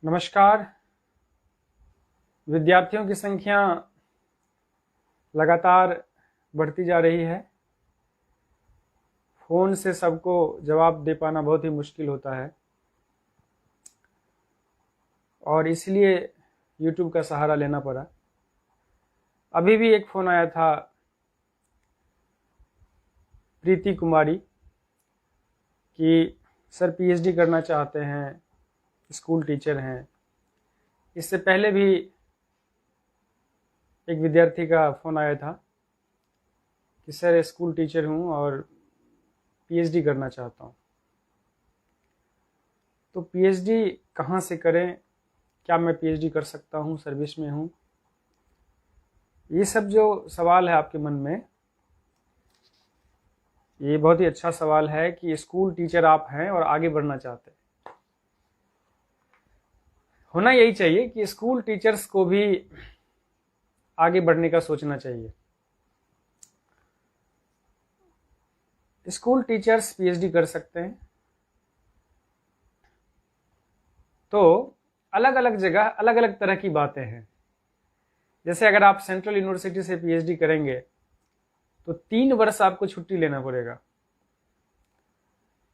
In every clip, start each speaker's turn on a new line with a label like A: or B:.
A: नमस्कार। विद्यार्थियों की संख्या लगातार बढ़ती जा रही है। फ़ोन से सबको जवाब दे पाना बहुत ही मुश्किल होता है और इसलिए YouTube का सहारा लेना पड़ा। अभी भी एक फ़ोन आया था प्रीति कुमारी कि सर PhD करना चाहते हैं, स्कूल टीचर हैं। इससे पहले भी एक विद्यार्थी का फ़ोन आया था कि सर स्कूल टीचर हूँ और PhD करना चाहता हूँ। तो PhD कहाँ से करें, क्या मैं PhD कर सकता हूँ, सर्विस में हूँ, ये सब जो सवाल है आपके मन में, ये बहुत ही अच्छा सवाल है कि स्कूल टीचर आप हैं और आगे बढ़ना चाहते हैं। होना यही चाहिए कि स्कूल टीचर्स को भी आगे बढ़ने का सोचना चाहिए। स्कूल टीचर्स PhD कर सकते हैं। तो अलग अलग जगह अलग अलग तरह की बातें हैं। जैसे अगर आप सेंट्रल यूनिवर्सिटी से PhD करेंगे तो 3 वर्ष आपको छुट्टी लेना पड़ेगा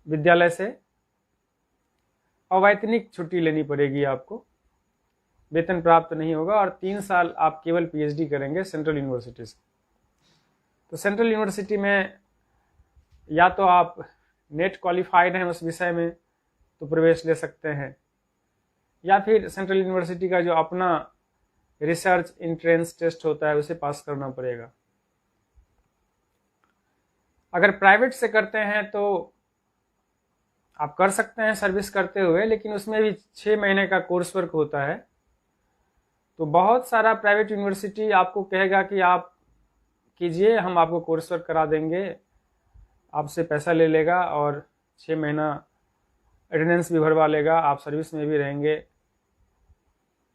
A: विद्यालय से, अवैतनिक छुट्टी लेनी पड़ेगी आपको, वेतन प्राप्त नहीं होगा और 3 साल आप केवल PhD करेंगे सेंट्रल यूनिवर्सिटी से। तो सेंट्रल यूनिवर्सिटी में या तो आप नेट क्वालिफाइड हैं उस विषय में तो प्रवेश ले सकते हैं, या फिर सेंट्रल यूनिवर्सिटी का जो अपना रिसर्च एंट्रेंस टेस्ट होता है उसे पास करना पड़ेगा। अगर प्राइवेट से करते हैं तो आप कर सकते हैं सर्विस करते हुए, लेकिन उसमें भी 6 महीने का कोर्स वर्क होता है। तो बहुत सारा प्राइवेट यूनिवर्सिटी आपको कहेगा कि आप कीजिए, हम आपको कोर्स वर्क करा देंगे, आपसे पैसा ले लेगा और 6 महीना अटेंडेंस भी भरवा लेगा, आप सर्विस में भी रहेंगे।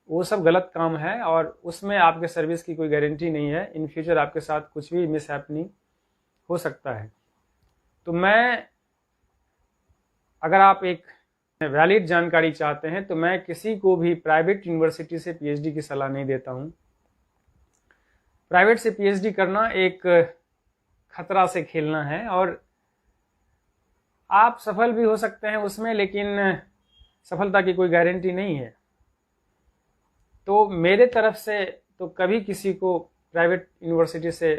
A: वो सब गलत काम है और उसमें आपके सर्विस की कोई गारंटी नहीं है। इन फ्यूचर आपके साथ कुछ भी मिस हैपनिंग हो सकता है। तो अगर आप एक वैलिड जानकारी चाहते हैं तो मैं किसी को भी प्राइवेट यूनिवर्सिटी से PhD की सलाह नहीं देता हूं। प्राइवेट से PhD करना एक खतरा से खेलना है और आप सफल भी हो सकते हैं उसमें, लेकिन सफलता की कोई गारंटी नहीं है। तो मेरे तरफ से तो कभी किसी को प्राइवेट यूनिवर्सिटी से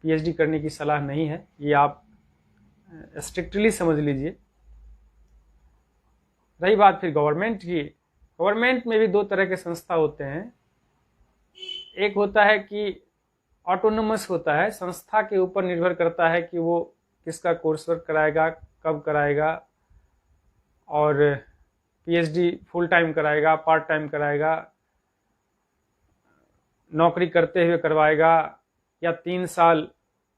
A: PhD करने की सलाह नहीं है, ये आप स्ट्रिक्टली समझ लीजिए। रही बात फिर गवर्नमेंट की, गवर्नमेंट में भी 2 तरह के संस्था होते हैं। एक होता है कि ऑटोनोमस होता है, संस्था के ऊपर निर्भर करता है कि वो किसका कोर्स वर्क कराएगा, कब कराएगा, और PhD फुल टाइम कराएगा, पार्ट टाइम कराएगा, नौकरी करते हुए करवाएगा या 3 साल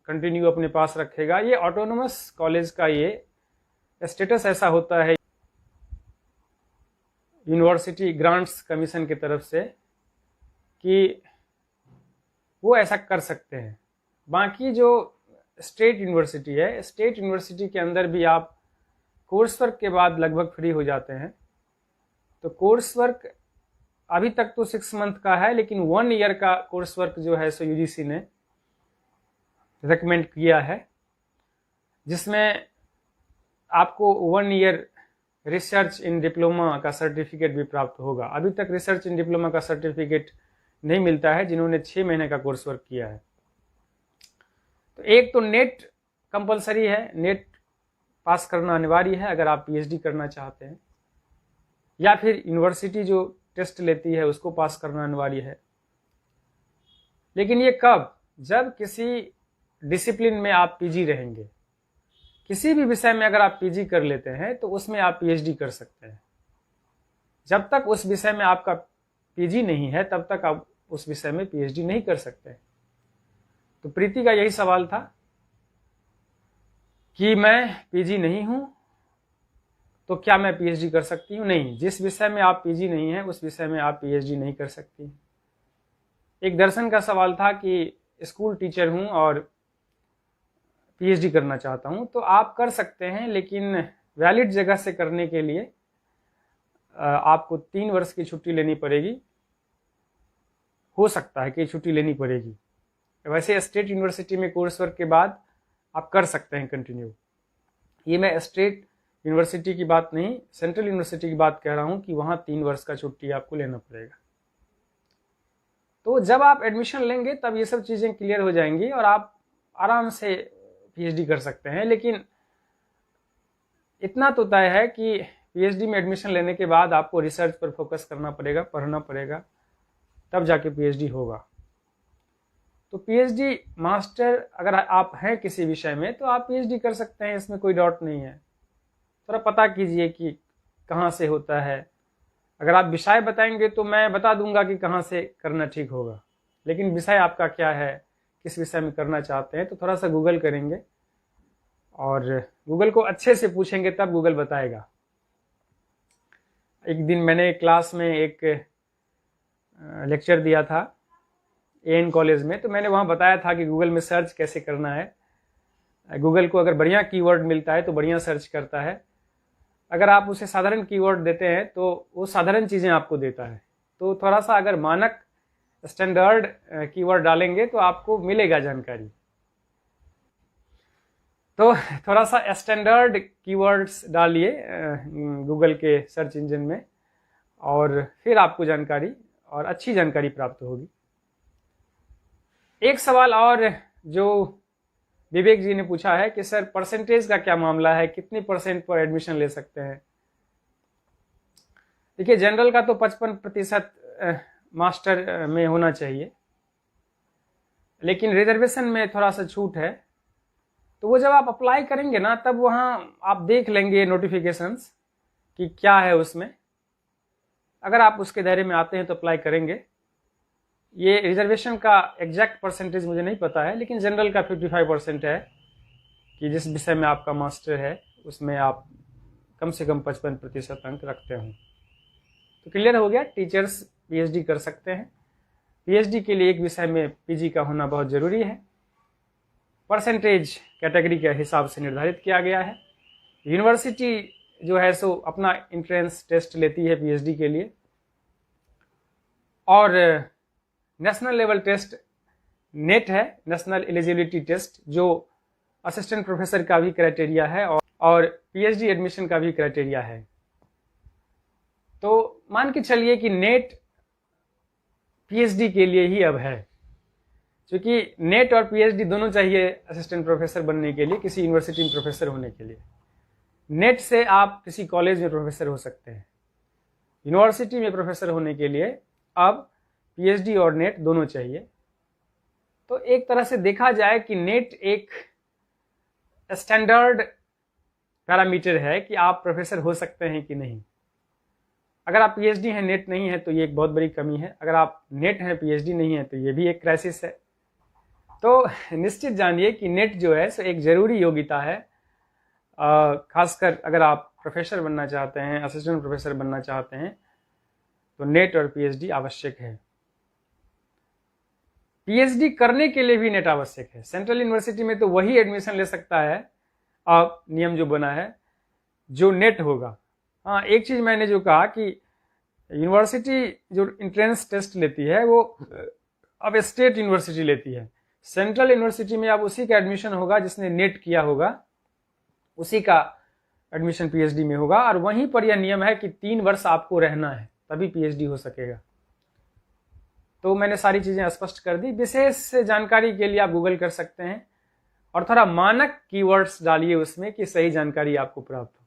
A: कंटिन्यू अपने पास रखेगा। ये ऑटोनोमस कॉलेज का ये स्टेटस ऐसा होता है यूनिवर्सिटी ग्रांट्स कमीशन की तरफ से कि वो ऐसा कर सकते हैं। बाकी जो स्टेट यूनिवर्सिटी है, स्टेट यूनिवर्सिटी के अंदर भी आप कोर्स वर्क के बाद लगभग फ्री हो जाते हैं। तो कोर्स वर्क अभी तक तो 6 मंथ का है, लेकिन 1 ईयर का कोर्स वर्क जो है सो UGC ने रेकमेंड किया है, जिसमें आपको 1 ईयर रिसर्च इन डिप्लोमा का सर्टिफिकेट भी प्राप्त होगा। अभी तक रिसर्च इन डिप्लोमा का सर्टिफिकेट नहीं मिलता है जिन्होंने 6 महीने का कोर्स वर्क किया है। तो एक तो नेट कंपलसरी है, नेट पास करना अनिवार्य है अगर आप PhD करना चाहते हैं, या फिर यूनिवर्सिटी जो टेस्ट लेती है उसको पास करना अनिवार्य है। लेकिन ये कब? जब किसी डिसिप्लिन में आप PG रहेंगे। किसी भी विषय में अगर आप PG कर लेते हैं तो उसमें आप PhD कर सकते हैं। जब तक उस विषय में आपका PG नहीं है तब तक आप उस विषय में PhD नहीं कर सकते। तो प्रीति का यही सवाल था कि मैं PG नहीं हूं तो क्या मैं PhD कर सकती हूं? नहीं, जिस विषय में आप PG नहीं है उस विषय में आप PhD नहीं कर सकती। एक दर्शन का सवाल था कि स्कूल टीचर हूं और PhD करना चाहता हूं, तो आप कर सकते हैं, लेकिन वैलिड जगह से करने के लिए आपको 3 वर्ष की छुट्टी लेनी पड़ेगी, हो सकता है कि छुट्टी लेनी पड़ेगी। वैसे स्टेट यूनिवर्सिटी में कोर्स वर्क के बाद आप कर सकते हैं कंटिन्यू। ये मैं स्टेट यूनिवर्सिटी की बात नहीं, सेंट्रल यूनिवर्सिटी की बात कह रहा हूँ कि वहाँ 3 वर्ष का छुट्टी आपको लेना पड़ेगा। तो जब आप एडमिशन लेंगे तब ये सब चीज़ें क्लियर हो जाएंगी और आप आराम से पीएचडी कर सकते हैं। लेकिन इतना तो तय है कि पीएचडी में एडमिशन लेने के बाद आपको रिसर्च पर फोकस करना पड़ेगा, पढ़ना पड़ेगा, तब जाके पीएचडी होगा। तो पीएचडी मास्टर अगर आप हैं किसी विषय में तो आप पीएचडी कर सकते हैं, इसमें कोई डाउट नहीं है। थोड़ा पता कीजिए कि कहाँ से होता है। अगर आप विषय बताएंगे तो मैं बता दूंगा कि कहाँ से करना ठीक होगा, लेकिन विषय आपका क्या है, किस विषय में करना चाहते हैं, तो थोड़ा सा गूगल करेंगे और गूगल को अच्छे से पूछेंगे तब गूगल बताएगा। एक दिन मैंने क्लास में एक लेक्चर दिया था एएन कॉलेज में, तो मैंने वहाँ बताया था कि गूगल में सर्च कैसे करना है। गूगल को अगर बढ़िया कीवर्ड मिलता है तो बढ़िया सर्च करता है, अगर आप उसे साधारण कीवर्ड देते हैं तो वो साधारण चीज़ें आपको देता है। तो थोड़ा सा अगर मानक स्टैंडर्ड कीवर्ड डालेंगे तो आपको मिलेगा जानकारी। तो थोड़ा सा स्टैंडर्ड कीवर्ड्स डालिए गूगल के सर्च इंजन में और फिर आपको जानकारी और अच्छी जानकारी प्राप्त होगी। एक सवाल और जो विवेक जी ने पूछा है कि सर परसेंटेज का क्या मामला है, कितनी % पर एडमिशन ले सकते हैं। देखिए जनरल का तो 55% मास्टर में होना चाहिए, लेकिन रिजर्वेशन में थोड़ा सा छूट है। तो वो जब आप अप्लाई करेंगे ना तब वहाँ आप देख लेंगे नोटिफिकेशंस कि क्या है उसमें। अगर आप उसके दायरे में आते हैं तो अप्लाई करेंगे। ये रिजर्वेशन का एग्जैक्ट परसेंटेज मुझे नहीं पता है, लेकिन जनरल का 55% है कि जिस विषय में आपका मास्टर है उसमें आप कम से कम 55% अंक रखते हों। तो क्लियर हो गया, टीचर्स पीएचडी कर सकते हैं। पीएचडी के लिए एक विषय में पीजी का होना बहुत ज़रूरी है। परसेंटेज कैटेगरी के हिसाब से निर्धारित किया गया है। यूनिवर्सिटी जो है सो अपना एंट्रेंस टेस्ट लेती है पीएचडी के लिए, और नेशनल लेवल टेस्ट नेट है, नेशनल एलिजिबिलिटी टेस्ट, जो असिस्टेंट प्रोफेसर का भी क्राइटेरिया है और पीएचडी एडमिशन का भी क्राइटेरिया है। तो मान के चलिए कि नेट पीएचडी के लिए ही अब है, क्योंकि नेट और पीएचडी दोनों चाहिए असिस्टेंट प्रोफेसर बनने के लिए, किसी यूनिवर्सिटी में प्रोफेसर होने के लिए। नेट से आप किसी कॉलेज में प्रोफेसर हो सकते हैं। यूनिवर्सिटी में प्रोफेसर होने के लिए अब पीएचडी और नेट दोनों चाहिए। तो एक तरह से देखा जाए कि नेट एक स्टैंडर्ड पैरामीटर है कि आप प्रोफेसर हो सकते हैं कि नहीं। अगर आप पीएचडी हैं, नेट नहीं है, तो ये एक बहुत बड़ी कमी है। अगर आप नेट हैं, पीएचडी नहीं है, तो ये भी एक क्राइसिस है। तो निश्चित जानिए कि नेट जो है सो एक जरूरी योग्यता है, खासकर अगर आप प्रोफेसर बनना चाहते हैं, असिस्टेंट प्रोफेसर बनना चाहते हैं, तो नेट और पीएचडी आवश्यक है। पीएचडी करने के लिए भी नेट आवश्यक है। सेंट्रल यूनिवर्सिटी में तो वही एडमिशन ले सकता है, अब नियम जो बना है, जो नेट होगा। हाँ, एक चीज मैंने जो कहा कि यूनिवर्सिटी जो एंट्रेंस टेस्ट लेती है वो अब स्टेट यूनिवर्सिटी लेती है। सेंट्रल यूनिवर्सिटी में अब उसी का एडमिशन होगा जिसने नेट किया होगा, उसी का एडमिशन पीएचडी में होगा। और वहीं पर यह नियम है कि 3 वर्ष आपको रहना है, तभी पीएचडी हो सकेगा। तो मैंने सारी चीजें स्पष्ट कर दी। विशेष जानकारी के लिए आप गूगल कर सकते हैं और थोड़ा मानक कीवर्ड्स डालिए उसमें कि सही जानकारी आपको प्राप्त हो।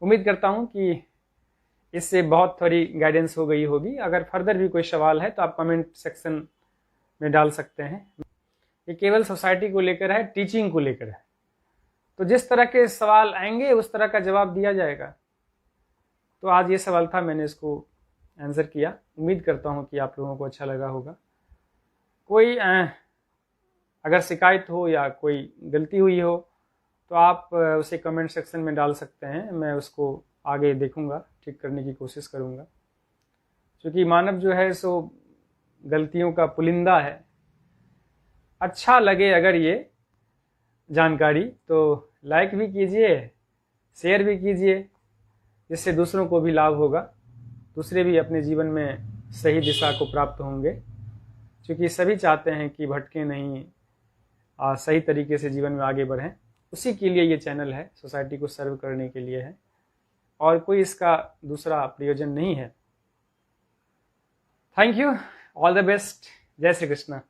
A: उम्मीद करता हूं कि इससे बहुत थोड़ी गाइडेंस हो गई होगी। अगर फर्दर भी कोई सवाल है तो आप कमेंट सेक्शन में डाल सकते हैं। ये केवल सोसाइटी को लेकर है, टीचिंग को लेकर है। तो जिस तरह के सवाल आएंगे उस तरह का जवाब दिया जाएगा। तो आज ये सवाल था, मैंने इसको आंसर किया। उम्मीद करता हूँ कि आप लोगों को अच्छा लगा होगा। कोई अगर शिकायत हो या कोई गलती हुई हो तो आप उसे कमेंट सेक्शन में डाल सकते हैं। मैं उसको आगे देखूंगा, ठीक करने की कोशिश करूंगा, क्योंकि मानव जो है सो गलतियों का पुलिंदा है। अच्छा लगे अगर ये जानकारी तो लाइक भी कीजिए, शेयर भी कीजिए, जिससे दूसरों को भी लाभ होगा, दूसरे भी अपने जीवन में सही दिशा को प्राप्त होंगे, क्योंकि सभी चाहते हैं कि भटके नहीं, सही तरीके से जीवन में आगे बढ़ें। उसी के लिए ये चैनल है, सोसाइटी को सर्व करने के लिए है, और कोई इसका दूसरा प्रयोजन नहीं है। Thank you, all the best, जय श्री कृष्ण।